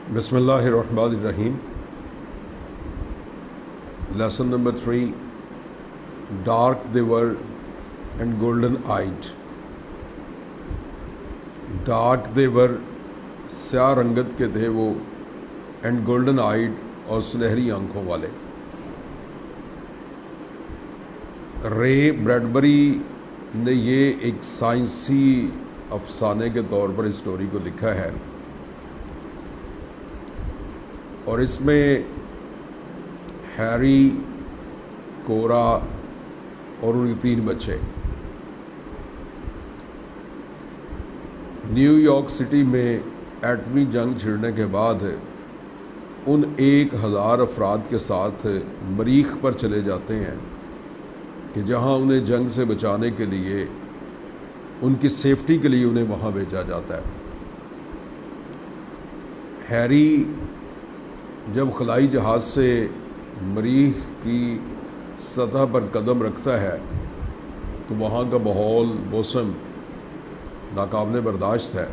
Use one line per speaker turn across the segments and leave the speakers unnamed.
بسم اللہ الرحمن الرحیم. Lesson number 3. Dark they were and golden eyed. Dark they were, سیاہ رنگت کے تھے وہ, اینڈ گولڈن آئیڈ, اور سنہری آنکھوں والے. رے بریڈبری نے یہ ایک سائنسی افسانے کے طور پر اس سٹوری کو لکھا ہے, اور اس میں ہیری, کورا اور ان کے 3 بچے نیو یارک سٹی میں ایٹمی جنگ چھڑنے کے بعد ان 1000 افراد کے ساتھ مریخ پر چلے جاتے ہیں کہ جہاں انہیں جنگ سے بچانے کے لیے, ان کی سیفٹی کے لیے انہیں وہاں بھیجا جاتا ہے. ہیری جب خلائی جہاز سے مریخ کی سطح پر قدم رکھتا ہے تو وہاں کا ماحول, موسم ناقابل برداشت ہے.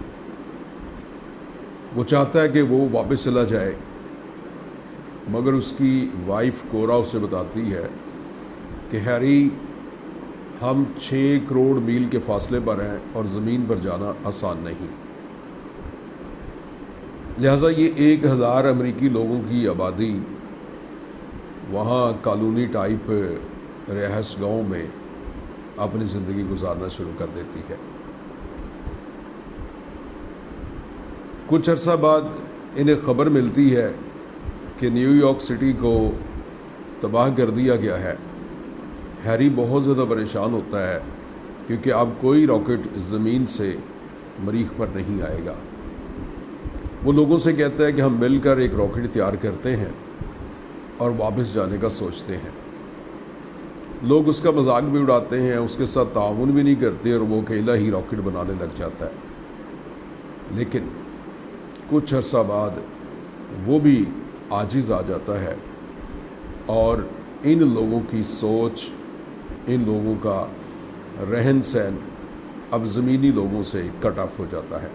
وہ چاہتا ہے کہ وہ واپس چلا جائے, مگر اس کی وائف کورا اسے بتاتی ہے کہ ہیری, ہم 6 کروڑ میل کے فاصلے پر ہیں اور زمین پر جانا آسان نہیں. لہٰذا یہ 1000 امریکی لوگوں کی آبادی وہاں کالونی ٹائپ رہائش گاؤں میں اپنی زندگی گزارنا شروع کر دیتی ہے. کچھ عرصہ بعد انہیں خبر ملتی ہے کہ نیو یارک سٹی کو تباہ کر دیا گیا ہے. ہیری بہت زیادہ پریشان ہوتا ہے کیونکہ اب کوئی راکٹ زمین سے مریخ پر نہیں آئے گا. وہ لوگوں سے کہتا ہے کہ ہم مل کر ایک راکٹ تیار کرتے ہیں اور واپس جانے کا سوچتے ہیں. لوگ اس کا مذاق بھی اڑاتے ہیں, اس کے ساتھ تعاون بھی نہیں کرتے, اور وہ اکیلا ہی راکٹ بنانے لگ جاتا ہے. لیکن کچھ عرصہ بعد وہ بھی عاجز آ جاتا ہے, اور ان لوگوں کی سوچ, ان لوگوں کا رہن سہن اب زمینی لوگوں سے کٹ آف ہو جاتا ہے.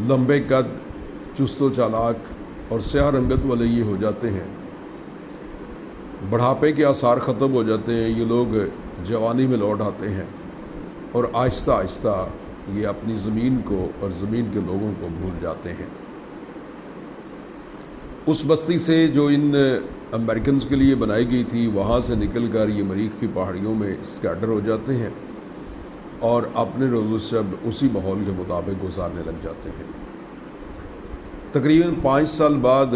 لمبے قد, چست و چالاک اور سیاہ رنگت والے یہ ہو جاتے ہیں. بڑھاپے کے آثار ختم ہو جاتے ہیں. یہ لوگ جوانی میں لوٹ آتے ہیں, اور آہستہ آہستہ یہ اپنی زمین کو اور زمین کے لوگوں کو بھول جاتے ہیں. اس بستی سے جو ان امریکنز کے لیے بنائی گئی تھی, وہاں سے نکل کر یہ مریخ کی پہاڑیوں میں اسکیٹر ہو جاتے ہیں, اور اپنے روز و شب اسی ماحول کے مطابق گزارنے لگ جاتے ہیں. تقریباً 5 سال بعد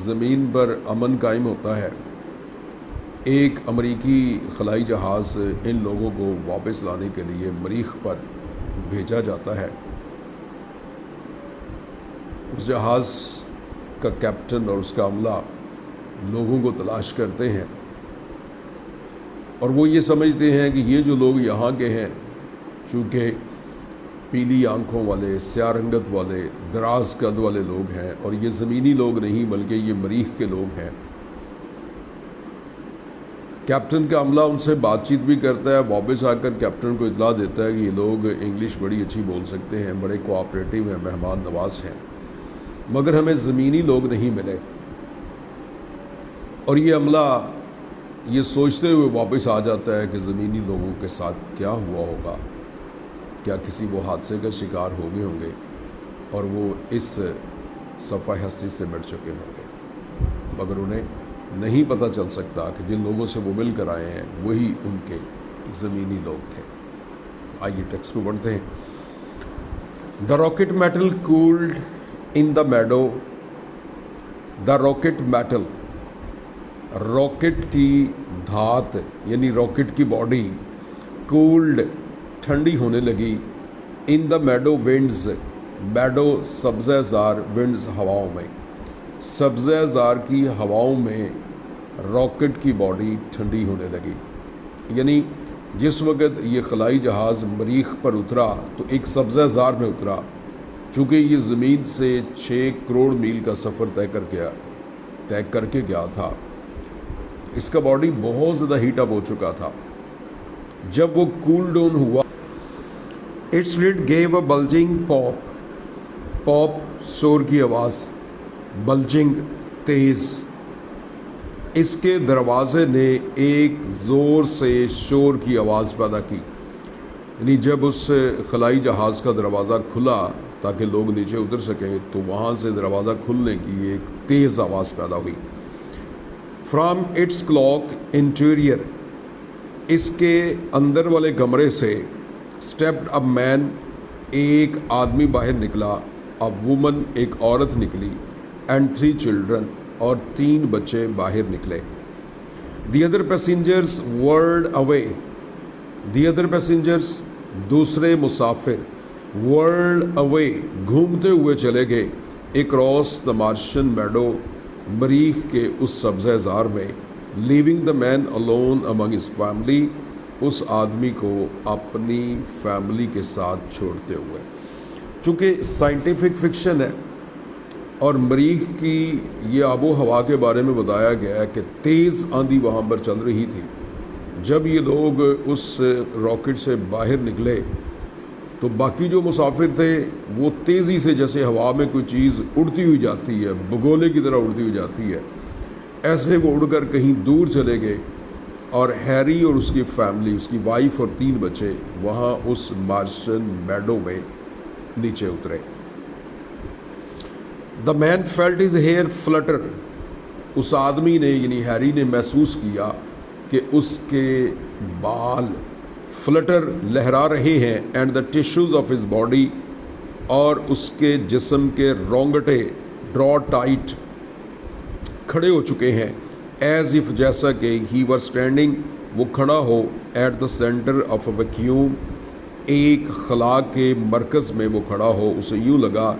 زمین پر امن قائم ہوتا ہے. ایک امریکی خلائی جہاز ان لوگوں کو واپس لانے کے لیے مریخ پر بھیجا جاتا ہے. اس جہاز کا کیپٹن اور اس کا عملہ لوگوں کو تلاش کرتے ہیں, اور وہ یہ سمجھتے ہیں کہ یہ جو لوگ یہاں کے ہیں, چونکہ پیلی آنکھوں والے, سیاہ رنگت والے, دراز قد والے لوگ ہیں, اور یہ زمینی لوگ نہیں بلکہ یہ مریخ کے لوگ ہیں. کیپٹن کا عملہ ان سے بات چیت بھی کرتا ہے. واپس آ کر کیپٹن کو اطلاع دیتا ہے کہ یہ لوگ انگلش بڑی اچھی بول سکتے ہیں, بڑے کوآپریٹیو ہیں, مہمان نواز ہیں, مگر ہمیں زمینی لوگ نہیں ملے. اور یہ عملہ یہ سوچتے ہوئے واپس آ جاتا ہے کہ زمینی لوگوں کے ساتھ کیا ہوا ہوگا, کیا کسی وہ حادثے کا شکار ہو گئے ہوں گے اور وہ اس صفحہ ہستی سے مٹ چکے ہوں گے. مگر انہیں نہیں پتہ چل سکتا کہ جن لوگوں سے وہ مل کر آئے ہیں وہی ان کے زمینی لوگ تھے. آئیے ٹیکسٹ کو پڑھتے ہیں. دا راکٹ میٹل کولڈ ان دا میڈو. دا راکٹ میٹل, راکٹ کی دھات یعنی راکٹ کی باڈی, کولڈ ٹھنڈی ہونے لگی, ان دا میڈو ونڈز, میڈو سبزہ زار, ونڈز ہواؤں میں, سبزہ زار کی ہواؤں میں راکٹ کی باڈی ٹھنڈی ہونے لگی. یعنی جس وقت یہ خلائی جہاز مریخ پر اترا تو ایک سبزہ زار میں اترا, چونکہ یہ زمین سے 6 کروڑ میل کا سفر طے کر کے گیا تھا. اس کا باڈی بہت زیادہ ہیٹ اپ ہو چکا تھا. جب وہ کول ڈاؤن ہوا, its lid gave a bulging pop, pop شور کی آواز، بلجنگ تیز، اس کے دروازے نے ایک زور سے شور کی آواز پیدا کی، یعنی جب اس خلائی جہاز کا دروازہ کھلا تاکہ لوگ نیچے اتر سکیں تو وہاں سے دروازہ کھلنے کی ایک تیز آواز پیدا ہوئی۔ فرام اٹس کلاک انٹیریئر، اس کے اندر والے کمرے سے اسٹیپڈ اے مین، ایک آدمی باہر نکلا، اے وومن، ایک عورت نکلی، اینڈ 3 چلڈرن، اور 3 بچے باہر نکلے۔ The other passengers world away, the other passengers, دوسرے مسافر، ورلڈ اوے، گھومتے ہوئے چلے گئے، اکراس دا مارشن میڈو، مریخ کے اس سبزہ زار میں، living the man alone among his family، اس آدمی کو اپنی فیملی کے ساتھ چھوڑتے ہوئے۔ چونکہ سائنٹیفک فکشن ہے اور مریخ کی یہ آب و ہوا کے بارے میں بتایا گیا ہے کہ تیز آندھی وہاں پر چل رہی تھی، جب یہ لوگ اس راکٹ سے باہر نکلے تو باقی جو مسافر تھے وہ تیزی سے، جیسے ہوا میں کوئی چیز اڑتی ہوئی جاتی ہے، بگولے کی طرح اڑتی ہوئی جاتی ہے، ایسے وہ اڑ کر کہیں دور چلے گئے، اور ہیری اور اس کی فیملی، اس کی وائف اور 3 بچے وہاں اس مارشن میڈو میں نیچے اترے۔ دا مین فیلٹ ہز ہیئر فلٹر، اس آدمی نے یعنی ہیری نے محسوس کیا کہ اس کے بال فلٹر، لہرا رہے ہیں، and the tissues of his body, اور اس کے جسم کے رونگٹے ڈرا ٹائٹ، کھڑے ہو چکے ہیں، ایز اف، جیسا کہ ہی ور اسٹینڈنگ، وہ کھڑا ہو، at the centre of a vacuum, ایک خلا کے مرکز میں وہ کھڑا ہو۔ اسے یوں لگا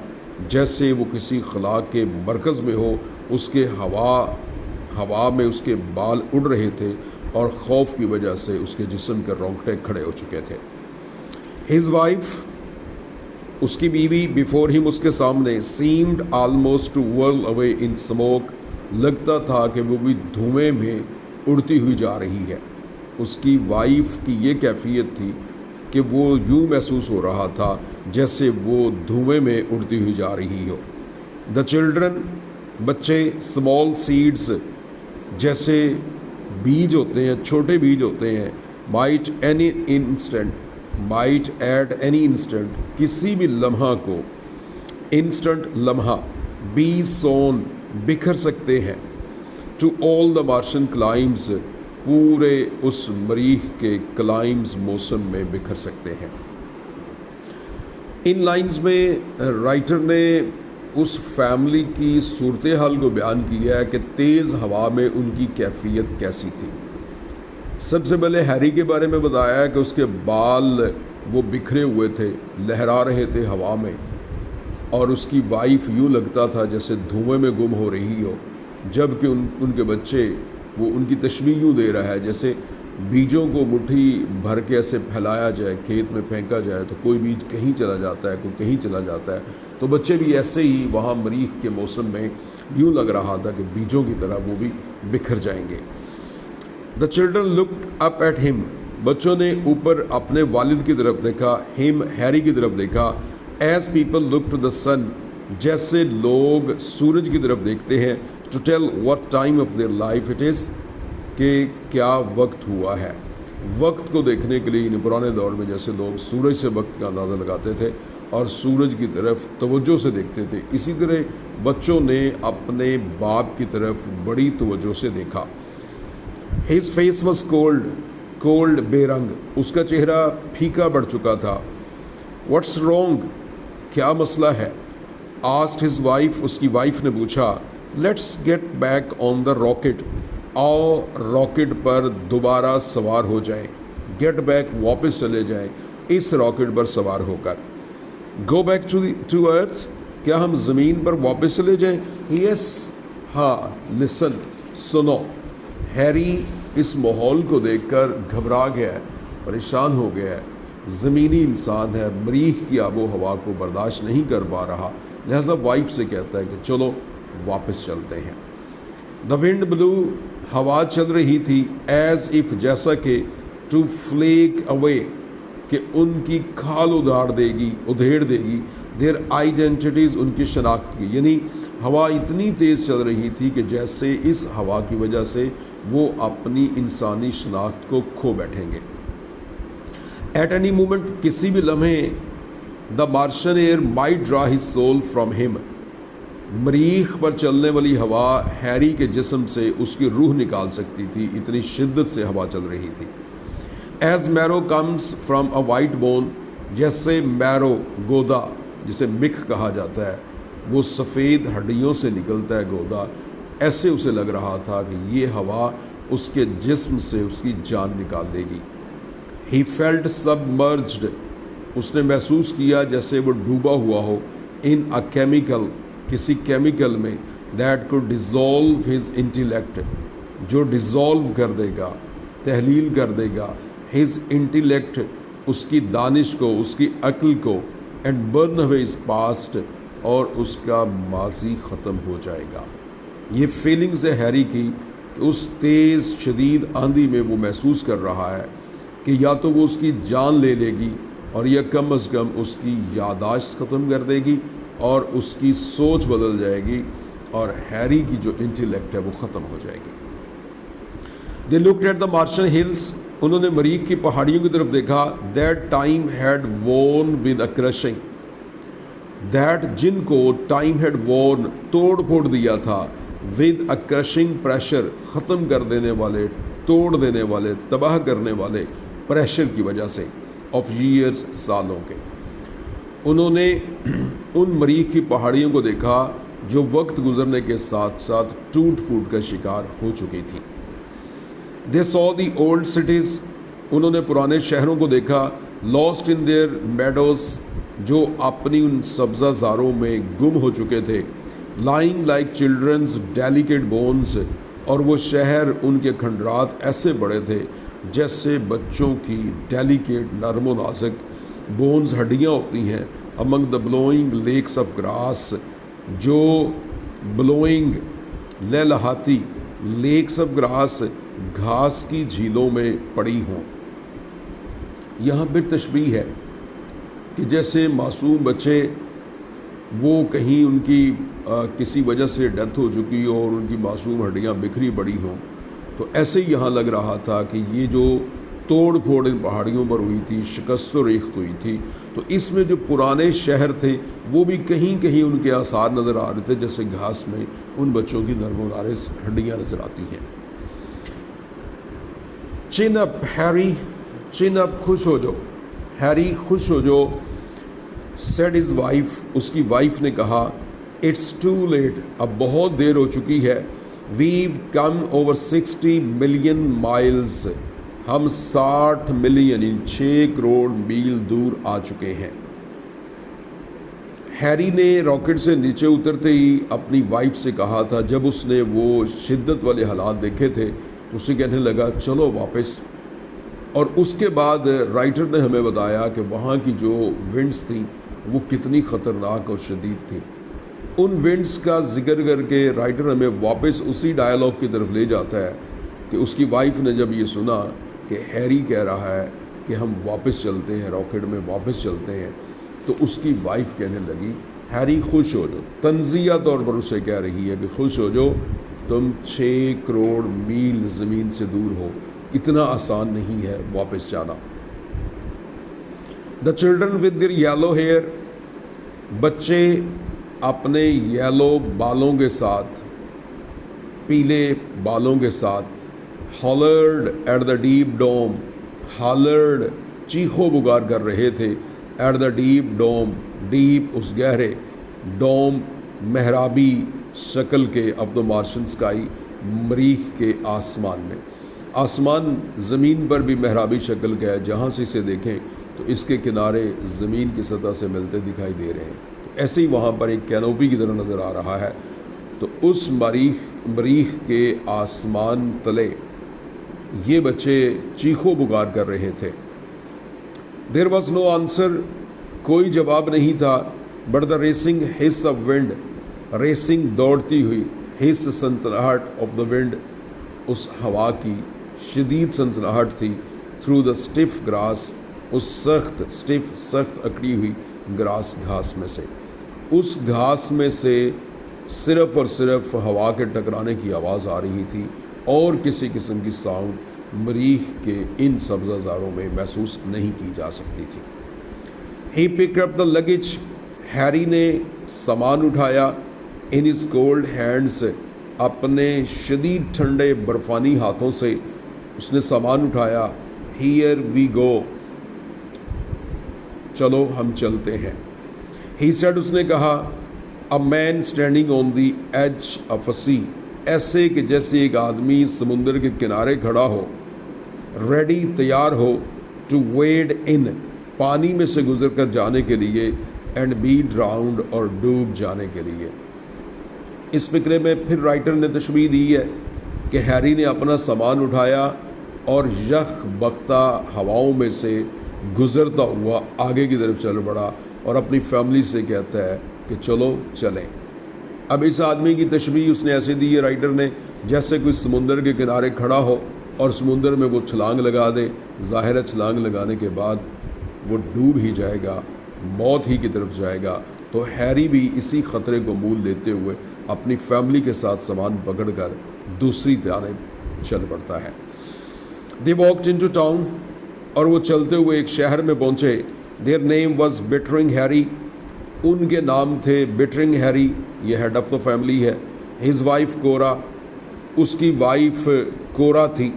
جیسے وہ کسی خلا کے مرکز میں ہو، اس کے ہوا میں اس کے بال اڑ رہے تھے اور خوف کی وجہ سے اس کے جسم کے رونگٹے کھڑے ہو چکے تھے۔ ہز وائف، اس کی بیوی، بیفور ہم، اس کے سامنے، seemed almost to whirl away in smoke, لگتا تھا کہ وہ بھی دھوئیں میں اڑتی ہوئی جا رہی ہے۔ اس کی وائف کی یہ کیفیت تھی کہ وہ یوں محسوس ہو رہا تھا جیسے وہ دھوئیں میں اڑتی ہوئی جا رہی ہو۔ دا چلڈرن، بچے، اسمال سیڈز، جیسے بیج ہوتے ہیں، چھوٹے بیج ہوتے ہیں، might any instant, might at any instant, کسی بھی لمحہ کو، انسٹنٹ لمحہ، بی سون، بکھر سکتے ہیں، ٹو آل دا مارشن کلائمز، پورے اس مریخ کے کلائمز موسم میں بکھر سکتے ہیں۔ ان لائنز میں رائٹر نے اس فیملی کی صورتحال کو بیان کیا ہے کہ تیز ہوا میں ان کی کیفیت کیسی تھی۔ سب سے پہلے ہیری کے بارے میں بتایا ہے کہ اس کے بال وہ بکھرے ہوئے تھے، لہرا رہے تھے ہوا میں، اور اس کی وائف یوں لگتا تھا جیسے دھوئیں میں گم ہو رہی ہو، جبکہ ان کے بچے، وہ ان کی تشبیہ یوں دے رہا ہے جیسے بیجوں کو مٹھی بھر کے ایسے پھیلایا جائے، کھیت میں پھینکا جائے تو کوئی بیج کہیں چلا جاتا ہے، کوئی کہیں چلا جاتا ہے، تو بچے بھی ایسے ہی وہاں مریخ کے موسم میں یوں لگ رہا تھا کہ بیجوں کی طرح وہ بھی بکھر جائیں گے۔ The children looked up at him, بچوں نے اوپر اپنے والد کی طرف دیکھا، ہم، ہیری کی طرف دیکھا، as people look to the sun, جیسے لوگ سورج کی طرف دیکھتے ہیں، to tell what time of their life it is, کہ کیا وقت ہوا ہے، وقت کو دیکھنے کے لیے پرانے دور میں جیسے لوگ سورج سے وقت کا اندازہ لگاتے تھے اور سورج کی طرف توجہ سے دیکھتے تھے، اسی طرح بچوں نے اپنے باپ کی طرف بڑی توجہ سے دیکھا۔ His face was cold, cold, بے رنگ، اس کا چہرہ پھیکا پڑ چکا تھا۔ واٹس رونگ، کیا مسئلہ ہے؟ آسکڈ ہز وائف، اس کی وائف نے پوچھا۔ Let's get back on the rocket, آؤ راکٹ پر دوبارہ سوار ہو جائیں، گیٹ بیک، واپس چلے جائیں اس راکٹ پر سوار ہو کر۔ گو بیک ٹو ارتھ، کیا ہم زمین پر واپس چلے جائیں؟ یس، ہاں، لسن، سنو۔ ہیری اس ماحول کو دیکھ کر گھبرا گیا ہے، پریشان ہو گیا ہے، زمینی انسان ہے، مریخ کی آب و ہوا کو برداشت نہیں کر پا رہا، لہذا وائف سے کہتا ہے کہ چلو واپس چلتے ہیں۔ دا ونڈ بلو، ہوا چل رہی تھی، ایز اف، جیسا کہ، ٹو فلیک اوے، کہ ان کی کھال ادھیڑ دے گی، دیر آئیڈینٹیٹیز، ان کی شناخت کی، یعنی ہوا اتنی تیز چل رہی تھی کہ جیسے اس ہوا کی وجہ سے وہ اپنی انسانی شناخت کو کھو بیٹھیں گے۔ ایٹ اینی مومنٹ، کسی بھی لمحے، the Martian air might draw his soul from him, مریخ پر چلنے والی ہوا ہیری کے جسم سے اس کی روح نکال سکتی تھی، اتنی شدت سے ہوا چل رہی تھی۔ As marrow comes from a white bone, جیسے میرو گودا جسے مکھ کہا جاتا ہے وہ سفید ہڈیوں سے نکلتا ہے گودا، ایسے اسے لگ رہا تھا کہ یہ ہوا اس کے جسم سے اس کی جان نکال دے گی۔ ہی فیلٹ سبمرجڈ، اس نے محسوس کیا جیسے وہ ڈوبا ہوا ہو، ان اے کیمیکل، کسی کیمیکل میں، دیٹ کوڈ ڈیزولو ہز انٹیلیکٹ، جو ڈیزولو کر دے گا، تحلیل کر دے گا، ہز انٹیلیکٹ، اس کی دانش کو، اس کی عقل کو، and burn away his past, اور اس کا ماضی ختم ہو جائے گا۔ یہ فیلنگز ہے ہیری کی کہ اس تیز شدید آندھی میں وہ محسوس کر رہا ہے کہ یا تو وہ اس کی جان لے لے گی اور یا کم از کم اس کی یادداشت ختم کر دے گی اور اس کی سوچ بدل جائے گی اور ہیری کی جو انٹیلیکٹ ہے وہ ختم ہو جائے گی۔ دے لکڈ ایٹ دا مارشن ہلز، انہوں نے مریخ کی پہاڑیوں کی طرف دیکھا، دیٹ ٹائم ہیڈ وون ود اے کرشنگ، دیٹ جن کو ٹائم ہیڈ وون توڑ پھوڑ دیا تھا، ود اے کرشنگ پریشر، ختم کر دینے والے، توڑ دینے والے، تباہ کرنے والے پریشر کی وجہ سے، آف ایئرس، سالوں کے۔ انہوں نے ان مریخ کی پہاڑیوں کو دیکھا جو وقت گزرنے کے ساتھ ساتھ ٹوٹ پھوٹ کا شکار ہو چکی تھی۔ دے saw دی اولڈ سٹیز، انہوں نے پرانے شہروں کو دیکھا، لاسٹ ان دیئر میڈوز، جو اپنی ان سبزہ زاروں میں گم ہو چکے تھے، lying like children's delicate bones, اور وہ شہر، ان کے کھنڈرات ایسے بڑے تھے جیسے بچوں کی ڈیلیکیٹ، نرم و نازک بونز، ہڈیاں ہوتی ہیں، امنگ دا بلوئنگ لیکس آف گراس، جو بلوئنگ لہلہاتی لیکس آف گراس، گھاس کی جھیلوں میں پڑی ہوں۔ یہاں پھر تشبیہ ہے کہ جیسے معصوم بچے، وہ کہیں ان کی کسی وجہ سے ڈیتھ ہو چکی ہو اور ان کی معصوم ہڈیاں بکھری پڑی ہوں، تو ایسے ہی یہاں لگ رہا تھا کہ یہ جو توڑ پھوڑ ان پہاڑیوں پر ہوئی تھی، شکست و ریخت ہوئی تھی، تو اس میں جو پرانے شہر تھے وہ بھی کہیں کہیں ان کے آثار نظر آ رہے تھے، جیسے گھاس میں ان بچوں کی نرم و نازک ہڈیاں نظر آتی ہیں۔ چن اپ ہیری، چن اپ، خوش ہو جو، ہیری خوش ہو جو، سیڈ ہز وائف، اس کی وائف نے کہا، اٹس ٹو لیٹ، اب بہت دیر ہو چکی ہے، we've come over 60 million miles, ہم 60 ملین، 6 کروڑ میل دور آ چکے ہیں۔ ہیری نے راکٹ سے نیچے اترتے ہی اپنی وائف سے کہا تھا، جب اس نے وہ شدت والے حالات دیکھے تھے تو اسے کہنے لگا چلو واپس۔ اور اس کے بعد رائٹر نے ہمیں بتایا کہ وہاں کی جو ونڈز تھیں وہ کتنی خطرناک اور شدید تھیں۔ ان ونڈز کا ذکر کر کے رائٹر ہمیں واپس اسی ڈائلاگ کی طرف لے جاتا ہے کہ اس کی وائف نے جب یہ سنا کہ ہیری کہہ رہا ہے کہ ہم واپس چلتے ہیں، راکٹ میں واپس چلتے ہیں، تو اس کی وائف کہنے لگی، ہیری خوش ہو جو، تنزیہ طور پر اسے کہہ رہی ہے کہ خوش ہو جو، تم 6 کروڑ میل زمین سے دور ہو، اتنا آسان نہیں ہے واپس جانا۔ The children with their yellow hair, بچے اپنے یلو بالوں کے ساتھ، پیلے بالوں کے ساتھ، ہالرڈ ایٹ دا ڈیپ ڈوم، ہالرڈ چیخو پکار کر رہے تھے، at the deep dome, deep اس گہرے، ڈوم محرابی شکل کے، آف دا مارشن اسکائی، مریخ کے آسمان میں۔ آسمان زمین پر بھی محرابی شکل کا ہے، جہاں سے اسے دیکھیں تو اس کے کنارے زمین کی سطح سے ملتے دکھائی دے رہے ہیں، ایسے ہی وہاں پر ایک کینوپی کی طرح نظر آ رہا ہے۔ تو اس مریخ کے آسمان تلے یہ بچے چیخو پکار کر رہے تھے۔ دیر واز نو آنسر، کوئی جواب نہیں تھا، بٹ دا ریسنگ ہس آف ونڈ، ریسنگ دوڑتی ہوئی، ہس سنسناہٹ آف دا ونڈ، اس ہوا کی شدید سنسناہٹ تھی، تھرو دا اسٹف گراس، اس سخت اکڑی ہوئی گراس گھاس میں سے، اس گھاس میں سے صرف اور صرف ہوا کے ٹکرانے کی آواز آ رہی تھی اور کسی قسم کی ساؤنڈ مریخ کے ان سبزہ زاروں میں محسوس نہیں کی جا سکتی تھی۔ ہی پک اپ دا لگیج، ہیری نے سامان اٹھایا، ان ہز کولڈ ہینڈس، اپنے شدید ٹھنڈے برفانی ہاتھوں سے اس نے سامان اٹھایا۔ ہیئر وی گو، چلو ہم چلتے ہیں۔ ہی سیڈ، اس نے کہا، a man standing on the edge of a sea, ایسے کہ جیسے ایک آدمی سمندر کے کنارے کھڑا ہو، ریڈی، تیار ہو، ٹو ویڈ ان، پانی میں سے گزر کر جانے کے لیے، اینڈ بی ڈراؤنڈ، اور ڈوب جانے کے لیے۔ اس فقرے میں پھر رائٹر نے تشبیہ دی ہے کہ ہیری نے اپنا سامان اٹھایا اور یخ بختہ ہواؤں میں سے گزرتا ہوا آگے کی طرف چل پڑا اور اپنی فیملی سے کہتا ہے کہ چلو چلیں۔ اب اس آدمی کی تشبیہ اس نے ایسے دی ہے رائٹر نے، جیسے کوئی سمندر کے کنارے کھڑا ہو اور سمندر میں وہ چھلانگ لگا دے، ظاہر ہے چھلانگ لگانے کے بعد وہ ڈوب ہی جائے گا، موت ہی کی طرف جائے گا۔ تو ہیری بھی اسی خطرے کو مول لیتے ہوئے اپنی فیملی کے ساتھ سامان پکڑ کر دوسری جانب چل پڑتا ہے۔ دی واکڈ انٹو ٹاؤن، اور وہ چلتے ہوئے ایک شہر میں پہنچے۔ Their name was Bittering Harry, ان کے نام تھے بٹرنگ ہیری، یہ ہیڈ آف دا فیملی ہے۔ ہز وائف کورا، اس کی وائف کورا تھی۔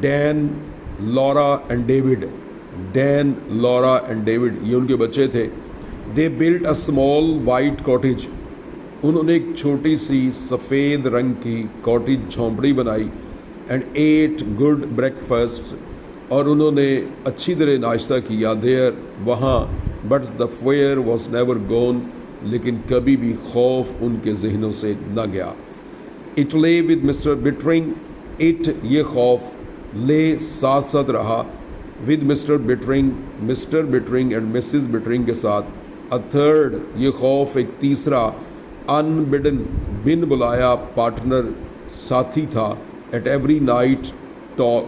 Dan, Laura and David, Dan, Laura and David, یہ ان کے بچے تھے۔ They built a small white cottage, انہوں نے ایک چھوٹی سی سفید رنگ کی کاٹیج جھونپڑی بنائی۔ اینڈ ایٹ گڈ بریکفاسٹ، اور انہوں نے اچھی طرح ناشتہ کیا۔ دیر، وہاں، but the fear was never gone, لیکن کبھی بھی خوف ان کے ذہنوں سے نہ گیا۔ اٹ لے ود مسٹر بٹرنگ، اٹ، یہ خوف، لے، ساتھ ساتھ رہا، ود مسٹر بٹرنگ اینڈ مسز بٹرنگ کے ساتھ۔ اے تھرڈ، یہ خوف ایک تیسرا، ان بڈن، بن بلایا، پارٹنر، ساتھی تھا، at every night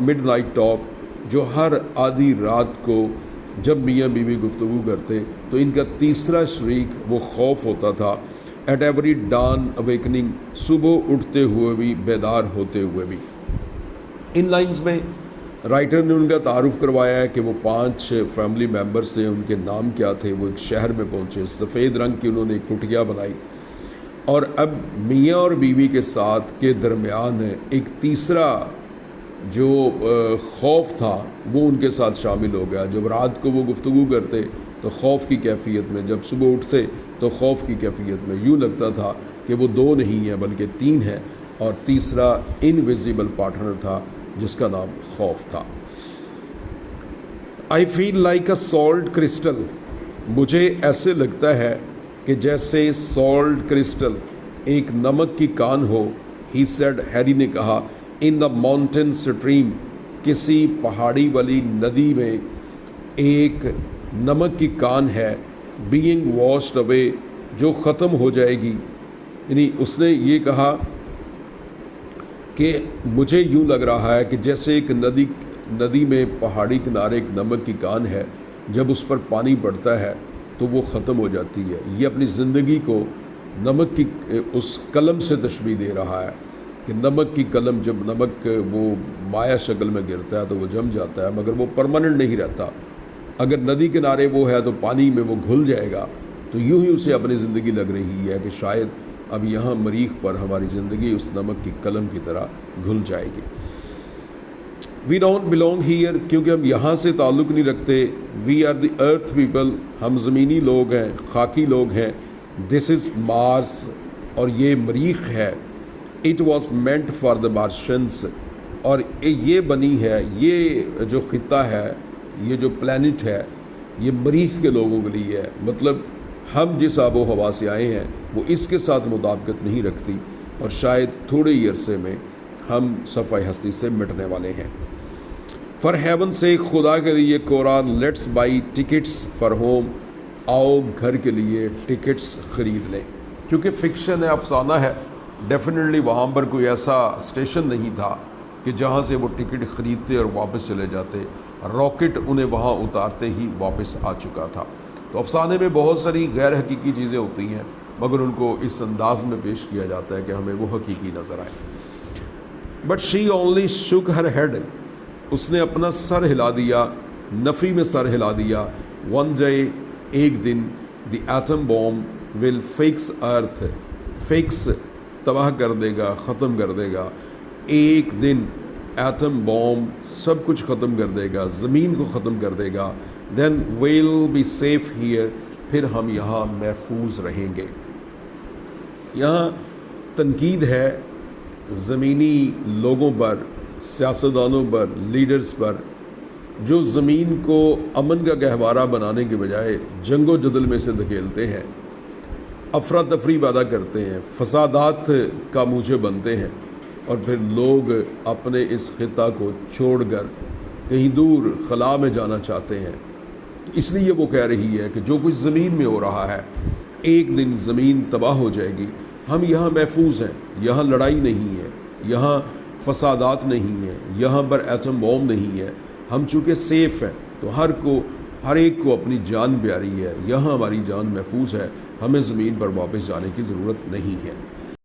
midnight talk, جو ہر آدھی رات کو جب میاں بیوی گفتگو کرتے تو ان کا تیسرا شریک وہ خوف ہوتا تھا۔ ایٹ ایوری ڈان اویکننگ، صبح اٹھتے ہوئے بھی، بیدار ہوتے ہوئے بھی۔ ان لائنز میں رائٹر نے ان کا تعارف کروایا ہے کہ وہ 5 فیملی ممبرس تھے، ان کے نام کیا تھے۔ وہ ایک شہر میں پہنچے، سفید رنگ کی انہوں نے ایک کٹیا بنائی، اور اب میاں اور بیوی کے ساتھ کے درمیان ایک تیسرا جو خوف تھا وہ ان کے ساتھ شامل ہو گیا۔ جب رات کو وہ گفتگو کرتے تو خوف کی کیفیت میں، جب صبح اٹھتے تو خوف کی کیفیت میں، یوں لگتا تھا کہ وہ 2 نہیں ہیں بلکہ 3 ہیں، اور تیسرا انویزیبل پارٹنر تھا جس کا نام خوف تھا۔ I feel like a salt crystal, مجھے ایسے لگتا ہے کہ جیسے سالٹ کرسٹل، ایک نمک کی کان ہو۔ ہی سیڈ، ہیری نے کہا، ان دا ماؤنٹین اسٹریم، کسی پہاڑی والی ندی میں ایک نمک کی کان ہے، بینگ واشڈ اوے، جو ختم ہو جائے گی۔ یعنی اس نے یہ کہا کہ مجھے یوں لگ رہا ہے کہ جیسے ایک ندی میں پہاڑی کنارے ایک نمک کی کان ہے، جب اس پر پانی پڑتا ہے تو وہ ختم ہو جاتی ہے۔ یہ اپنی زندگی کو نمک کی اس قلم سے تشبیہ دے رہا ہے کہ نمک کی قلم، جب نمک وہ مائع شکل میں گرتا ہے تو وہ جم جاتا ہے، مگر وہ پرماننٹ نہیں رہتا۔ اگر ندی کنارے وہ ہے تو پانی میں وہ گھل جائے گا۔ تو یوں ہی اسے اپنی زندگی لگ رہی ہے کہ شاید اب یہاں مریخ پر ہماری زندگی اس نمک کی قلم کی طرح گھل جائے گی۔ وی ڈونٹ بلونگ ہیئر، کیونکہ ہم یہاں سے تعلق نہیں رکھتے۔ We are the earth people, ہم زمینی لوگ ہیں، خاکی لوگ ہیں۔ دس از مارس، اور یہ مریخ ہے۔ It was meant for the Martians, اور یہ بنی ہے، یہ جو خطہ ہے، یہ جو پلانٹ ہے، یہ مریخ کے لوگوں کے لیے ہے۔ مطلب ہم جس آب و ہوا سے آئے ہیں وہ اس کے ساتھ مطابقت نہیں رکھتی، اور شاید تھوڑے ہی عرصے میں ہم صفحہ ہستی سے مٹنے والے ہیں۔ فار ہیون سے، خدا کے لیے، Cora, let's buy tickets for home, آؤ گھر کے لیے ٹکٹس خرید لیں۔ کیونکہ فکشن ہے، افسانہ ہے، ڈیفینیٹلی وہاں پر کوئی ایسا اسٹیشن نہیں تھا کہ جہاں سے وہ ٹکٹ خریدتے اور واپس چلے جاتے۔ راکٹ انہیں وہاں اتارتے ہی واپس آ چکا تھا۔ تو افسانے میں بہت ساری غیر حقیقی چیزیں ہوتی ہیں، مگر ان کو اس انداز میں پیش کیا جاتا ہے کہ ہمیں وہ حقیقی نظر آئے. بٹ شی اونلی شک ہر ہیڈ، اس نے اپنا سر ہلا دیا، نفی میں سر ہلا دیا. ون ڈے، ایک دن، the atom bomb will fix earth, fix تباہ کر دے گا، ختم کر دے گا. ایک دن ایٹم بوم سب کچھ ختم کر دے گا، زمین کو ختم کر دے گا. Then we'll be safe here, پھر ہم یہاں محفوظ رہیں گے. یہاں تنقید ہے زمینی لوگوں پر، سیاستدانوں پر، لیڈرز پر، جو زمین کو امن کا گہوارہ بنانے کے بجائے جنگ و جدل میں سے دھکیلتے ہیں، افراتفری پیدا کرتے ہیں، فسادات کا موجب بنتے ہیں، اور پھر لوگ اپنے اس خطہ کو چھوڑ کر کہیں دور خلا میں جانا چاہتے ہیں. تو اس لیے وہ کہہ رہی ہے کہ جو کچھ زمین میں ہو رہا ہے، ایک دن زمین تباہ ہو جائے گی، ہم یہاں محفوظ ہیں، یہاں لڑائی نہیں ہے، یہاں فسادات نہیں ہیں، یہاں پر ایٹم بوم نہیں ہے، ہم چونکہ سیف ہیں. تو ہر ایک کو اپنی جان پیاری ہے، یہاں ہماری جان محفوظ ہے، ہمیں زمین پر واپس جانے کی ضرورت نہیں ہے.